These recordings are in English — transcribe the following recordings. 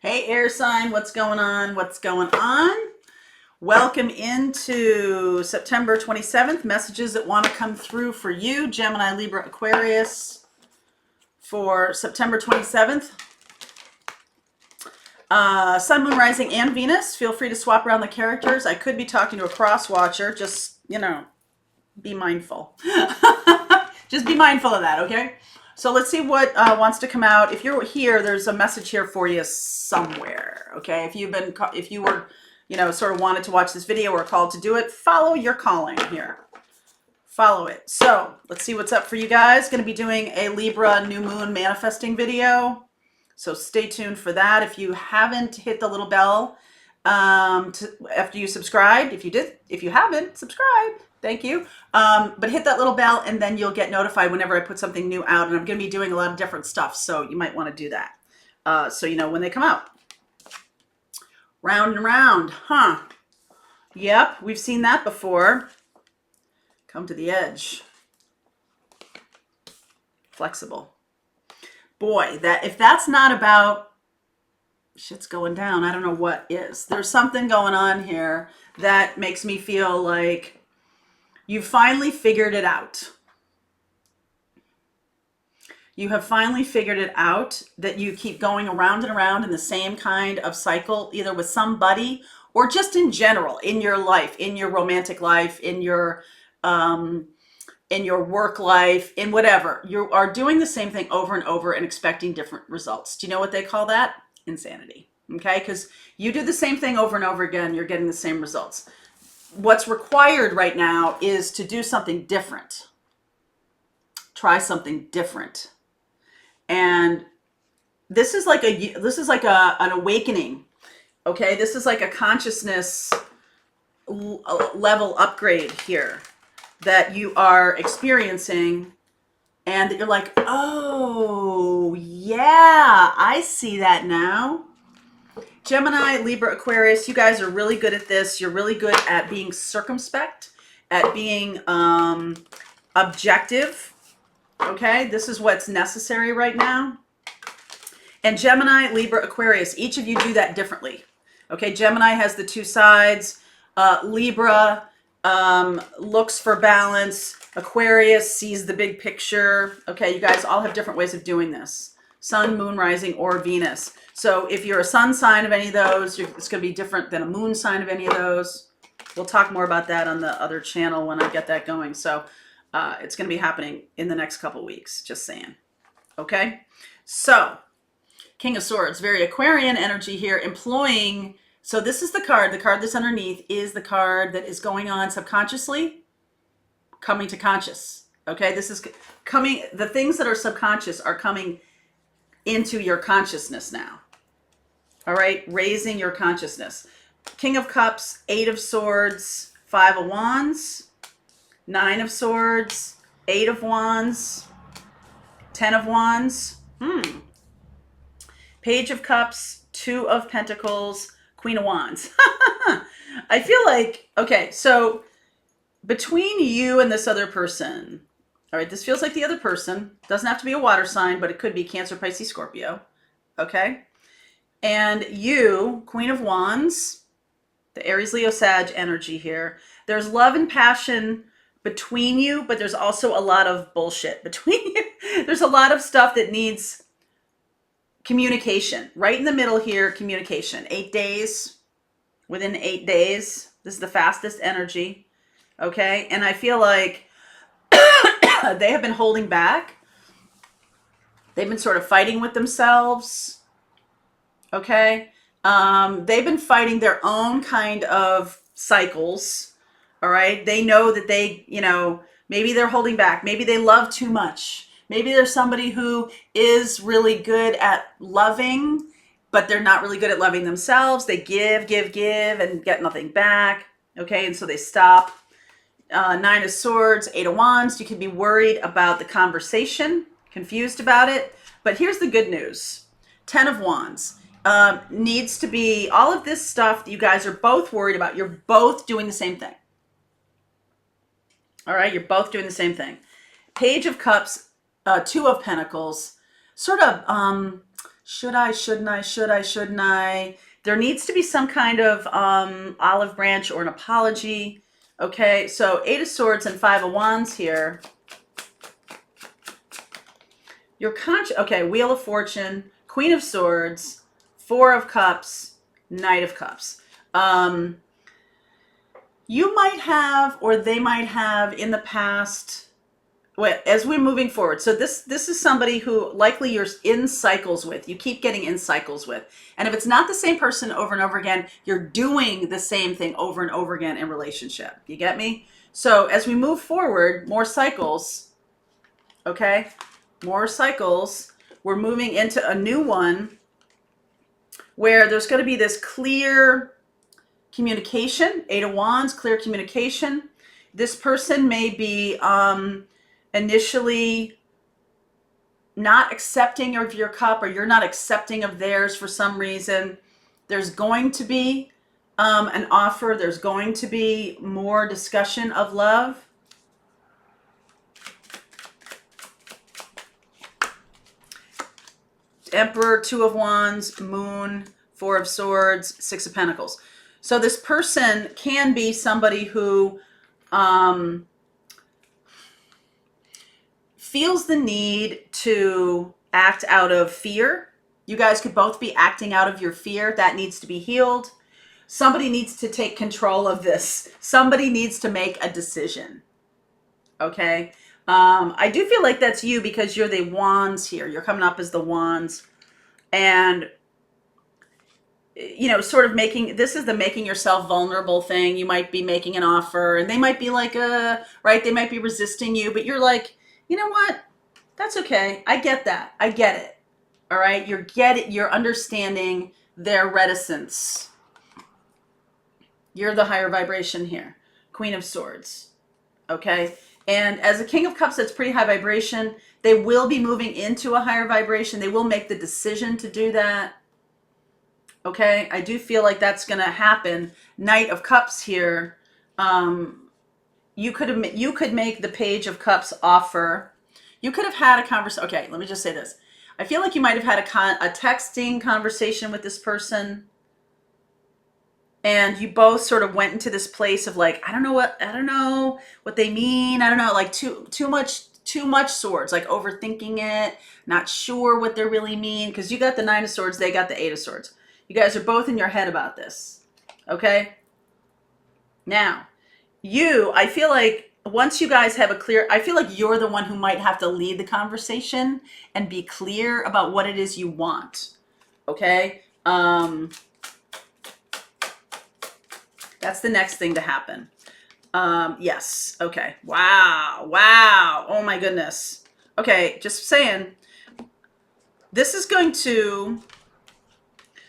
Hey, air sign, what's going on? What's going on? Welcome into September 27th. Messages that want to come through for you, Gemini, Libra, Aquarius, for September 27th. Sun, Moon, Rising, and Venus. Feel free to swap around the characters. I could be talking to a cross watcher. Just, be mindful. Just be mindful of that, okay? So let's see what wants to come out. If you're here, there's a message here for you somewhere, okay? If you were, sort of wanted to watch this video or called to do it, follow your calling here. Follow it. So let's see what's up for you guys. Going to be doing a Libra new moon manifesting video. So stay tuned for that. If you haven't hit the little bell after you subscribed, if you haven't, subscribe. Thank you. But hit that little bell and then you'll get notified whenever I put something new out. And I'm going to be doing a lot of different stuff. So you might want to do that. So you know when they come out. Round and round. Huh. Yep. We've seen that before. Come to the edge. Flexible. Boy, if that's not about shit's going down, I don't know what is. There's something going on here that makes me feel like you finally figured it out. You have finally figured it out that you keep going around and around in the same kind of cycle, either with somebody or just in general, in your life, in your romantic life, in your work life, in whatever. You are doing the same thing over and over and expecting different results. Do you know what they call that? Insanity. Okay? Because you do the same thing over and over again, you're getting the same results. What's required right now is to do something different. Try something different. And this is like an awakening. Okay? This is like a consciousness level upgrade here that you are experiencing, and that you're like, oh yeah, I see that now. Gemini, Libra, Aquarius, you guys are really good at this. You're really good at being circumspect, at being objective. Okay, this is what's necessary right now. And Gemini, Libra, Aquarius, each of you do that differently. Okay, Gemini has the two sides. Libra looks for balance. Aquarius sees the big picture. Okay, you guys all have different ways of doing this. Sun, Moon, Rising, or Venus. So if you're a sun sign of any of those, it's going to be different than a moon sign of any of those. We'll talk more about that on the other channel when I get that going. So it's going to be happening in the next couple weeks, just saying. Okay, so King of Swords, very Aquarian energy here, employing. So this is the card that's underneath is the card that is going on subconsciously, coming to conscious. Okay, this is coming, the things that are subconscious are coming into your consciousness now. All right, raising your consciousness. King of Cups, 8 of Swords, 5 of Wands, 9 of Swords, 8 of Wands, 10 of Wands, Page of Cups, 2 of Pentacles, Queen of Wands. I feel like, okay, so between you and this other person, all right, this feels like the other person. Doesn't have to be a water sign, but it could be Cancer, Pisces, Scorpio. Okay? And you, Queen of Wands, the Aries, Leo, Sag energy here. There's love and passion between you, but there's also a lot of bullshit between you. There's a lot of stuff that needs communication. Right in the middle here, communication. 8 days. Within 8 days. This is the fastest energy. Okay? And I feel like they have been holding back. They've been sort of fighting with themselves. Okay? They've been fighting their own kind of cycles. All right? They know that they, maybe they're holding back. Maybe they love too much. Maybe there's somebody who is really good at loving, but they're not really good at loving themselves. They give, and get nothing back. Okay? And so they stop. 9 of Swords, 8 of Wands. You can be worried about the conversation, confused about it. But here's the good news. 10 of Wands. Needs to be, all of this stuff that you guys are both worried about, you're both doing the same thing. All right, you're both doing the same thing. Page of Cups, 2 of Pentacles, sort of Should I, shouldn't I, should I, shouldn't I? There needs to be some kind of olive branch or an apology. Okay, so Eight of Swords and Five of Wands here. Your okay, Wheel of Fortune, Queen of Swords, Four of Cups, Knight of Cups. You might have, or they might have in the past, as we're moving forward. So this is somebody who likely you're in cycles with. You keep getting in cycles with. And if it's not the same person over and over again, you're doing the same thing over and over again in relationship. You get me? So as we move forward, more cycles, okay? More cycles. We're moving into a new one where there's going to be this clear communication. Eight of Wands, clear communication. This person may be initially not accepting of your cup, or you're not accepting of theirs for some reason. There's going to be an offer. There's going to be more discussion of love. Emperor, Two of Wands, Moon, Four of Swords, Six of Pentacles. So this person can be somebody who feels the need to act out of fear. You guys could both be acting out of your fear. That needs to be healed. Somebody needs to take control of this. Somebody needs to make a decision. Okay? I do feel like that's you because you're the Wands here. You're coming up as the Wands. And, you know, sort of this is the making yourself vulnerable thing. You might be making an offer and they might be like, right? They might be resisting you, but you're like, you know what? That's okay. I get that. I get it. All right. You're understanding their reticence. You're the higher vibration here. Queen of Swords. Okay. And as a King of Cups, that's pretty high vibration. They will be moving into a higher vibration. They will make the decision to do that. Okay. I do feel like that's going to happen. Knight of Cups here. You could make the Page of Cups offer. You could have had a conversation. Okay, let me just say this. I feel like you might have had a texting conversation with this person, and you both sort of went into this place of like, I don't know what they mean. I don't know, like too much swords, like overthinking it, not sure what they really mean, because you got the Nine of Swords, they got the Eight of Swords. You guys are both in your head about this. Okay? Now, I feel like once you guys have I feel like you're the one who might have to lead the conversation and be clear about what it is you want. Okay? That's the next thing to happen. Yes. Okay. Wow. Oh my goodness. Okay. Just saying, this is going to,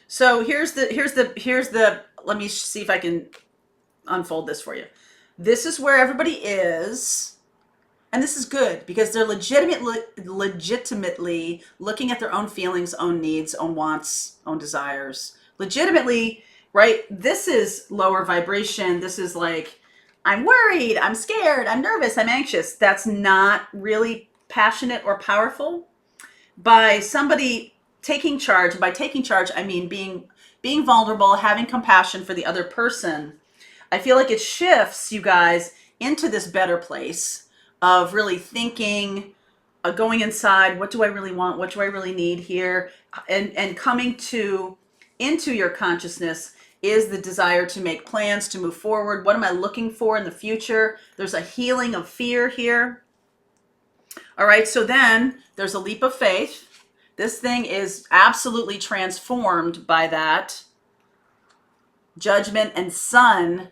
so here's the, let me see if I can unfold this for you. This is where everybody is, and this is good because they're legitimately looking at their own feelings, own needs, own wants, own desires. Legitimately, right? This is lower vibration. This is like, I'm worried, I'm scared, I'm nervous, I'm anxious. That's not really passionate or powerful. By somebody taking charge, by taking charge, I mean being vulnerable, having compassion for the other person. I feel like it shifts you guys into this better place of really thinking, going inside, what do I really want? What do I really need here? And coming into your consciousness is the desire to make plans, to move forward. What am I looking for in the future? There's a healing of fear here. All right, so then there's a leap of faith. This thing is absolutely transformed by that. Judgment and Sun.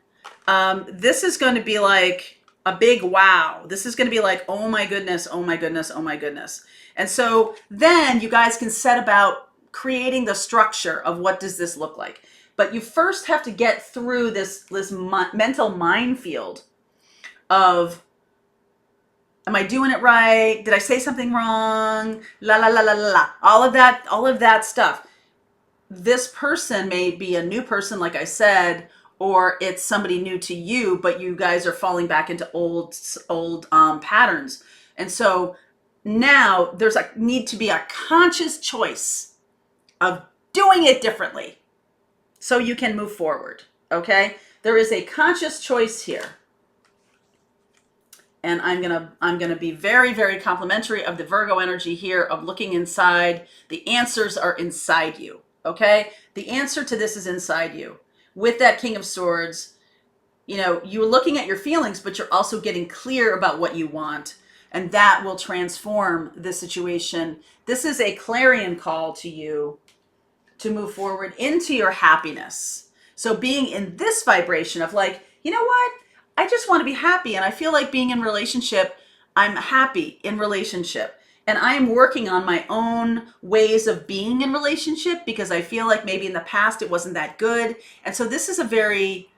This is going to be like a big wow. This is going to be like, oh my goodness, oh my goodness, oh my goodness. And so then you guys can set about creating the structure of what does this look like. But you first have to get through this mental minefield of, am I doing it right? Did I say something wrong? La la la la la la. All of that stuff. This person may be a new person, like I said, or it's somebody new to you, but you guys are falling back into old patterns. And so now there's need to be a conscious choice of doing it differently so you can move forward, okay? There is a conscious choice here. And I'm gonna be very, very complimentary of the Virgo energy here of looking inside. The answers are inside you, okay? The answer to this is inside you. With that King of Swords, you know, you're looking at your feelings, but you're also getting clear about what you want. And that will transform the situation. This is a clarion call to you to move forward into your happiness. So being in this vibration of like, you know what? I just want to be happy. And I feel like being in relationship, I'm happy in relationship. And I am working on my own ways of being in relationship because I feel like maybe in the past it wasn't that good. And so this is a very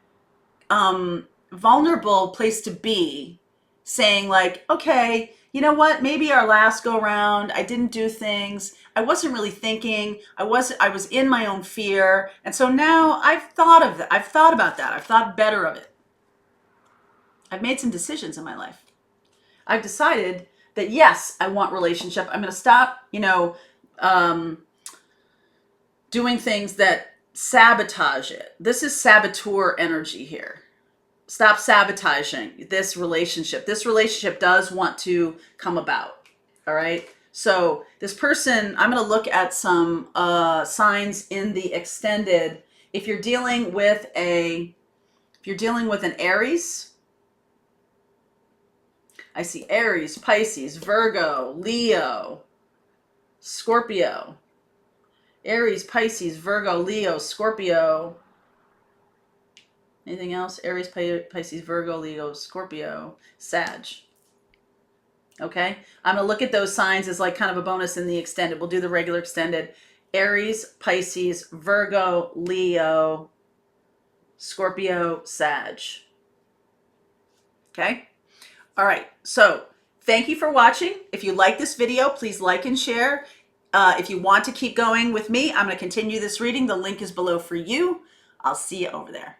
vulnerable place to be, saying like, okay, you know what? Maybe our last go round, I didn't do things. I wasn't really thinking. I was in my own fear. And so now I've thought of that. I've thought about that. I've thought better of it. I've made some decisions in my life. I've decided that yes, I want relationship. I'm going to stop, you know, doing things that sabotage it. This is saboteur energy here. Stop sabotaging this relationship. This relationship does want to come about. All right. So this person, I'm going to look at some signs in the extended. If you're dealing with an Aries, I see Aries, Pisces, Virgo, Leo, Scorpio. Aries, Pisces, Virgo, Leo, Scorpio. Anything else? Aries, Pisces, Virgo, Leo, Scorpio, Sag. Okay? I'm going to look at those signs as like kind of a bonus in the extended. We'll do the regular extended. Aries, Pisces, Virgo, Leo, Scorpio, Sag. Okay? All right. So thank you for watching. If you like this video, please like and share. If you want to keep going with me, I'm going to continue this reading. The link is below for you. I'll see you over there.